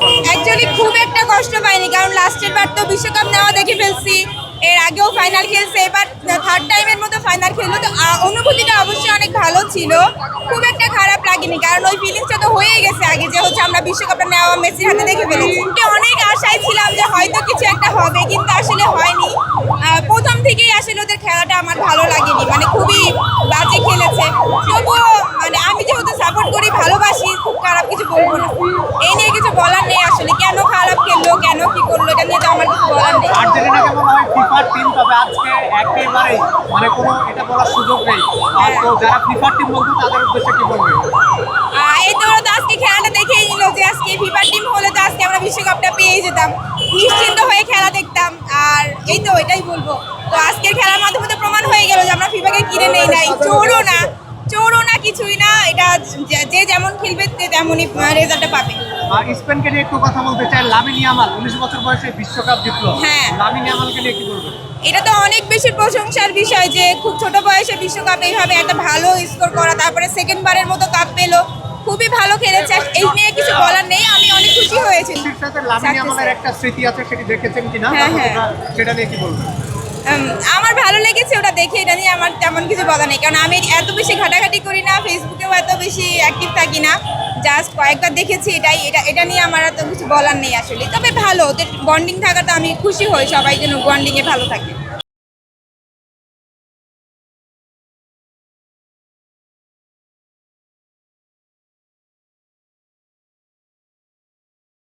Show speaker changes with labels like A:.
A: Actually খুব একটা কষ্ট পাইনি, কারণ লাস্টের বার তো বিশ্বকাপ নেওয়া দেখে ফেলছি, এর আগেও ফাইনাল খেলছে, এবার থার্ড টাইমের মতো ফাইনাল খেললো, তো অনুভূতিটা অবশ্যই অনেক ভালো ছিল, খুব একটা খারাপ লাগেনি, কারণ ওই ফিলিংসটা তো হয়েই গেছে আগে, যে হচ্ছে আমরা বিশ্বকাপটা নেওয়া মেসির হাতে দেখে ফেলেছি। অনেক আশায় ছিলাম যে হয়তো কিছু একটা হবে, কিন্তু আসলে হয়নি। প্রথম থেকেই আসলে ওদের খেলাটা আমার ভালো লাগেনি, মানে খুবই বাজে খেলেছে। তবুও মানে আমি যেহেতু সাপোর্ট করি, ভালোবাসি, খুব খারাপ কিছু বলবো না। এই নিয়ে কিছু বলার নেই আসলে, কেন খারাপ খেললো, কেন কি করলো, এটা নিয়ে তো আমার কিছু বলার নেই।
B: আর্জেন্টিনাকে বলা হয় ফিফার টিম, তবে আজকে একেবারেই মানে কোনো এটা বলার সুযোগ নেই। আর তো যারা ফিফার টিম বলতো তাদের উদ্দেশ্যে কি বলবে?
A: এই তো ওরা তো আজকে খেলাটা দেখেই নিল যে আজকে ফিফার টিম হলে তো আজকে আমরা বিশ্বকাপটা পেয়ে যেতাম, নিশ্চিন্ত হয়ে খেলা দেখতাম। আর এই তো এটাই বলবো, তো আজকের খেলার মাধ্যমে তো প্রমাণ হয়ে গেল যে আমরা ফিফাকে কিনে নেই নাই, চোরও না কিছুই না, এটা যে যেমন খেলবে তেমনই রেজাল্টটা পাবে।
B: স্পেনকে নিয়ে একটু কথা বলতে চাই। লামিন ইয়ামাল 19 বছর বয়সে বিশ্বকাপ জিতলো।
A: হ্যাঁ,
B: লামিন ইয়ামালকে নিয়ে কি বলবেন?
A: এটা তো অনেক বেশি প্রশংসার বিষয় যে খুব ছোট বয়সে বিশ্বকাপে এইভাবে একটা ভালো স্কোর করা, তারপরে সেকেন্ড বারের মতো কাপ পেলো, খুবই ভালো খেলেছে। এই নিয়ে কিছু বলার নেই, আমি অনেক খুশি হয়েছি।
B: লামিন ইয়ামালের একটা স্মৃতি আছে, সেটি দেখেছেন কিনা?
A: হ্যাঁ,
B: সেটা নিয়ে কি বলবেন?
A: আমার ভালো লেগেছে ওটা দেখে, এটা নিয়ে আমার তেমন কিছু বলা নেই, কারণ আমি এত বেশি ঘাটাঘাটি করি না, ফেসবুকেও এত বেশি অ্যাক্টিভ থাকি না, জাস্ট কয়েকবার দেখেছি, এটা নিয়ে আমার এত কিছু বলার নেই আসলে। তবে ভালো, ওদের বন্ডিং থাকাটা আমি খুশি হই, সবাই যেন বন্ডিংয়ে ভালো থাকে।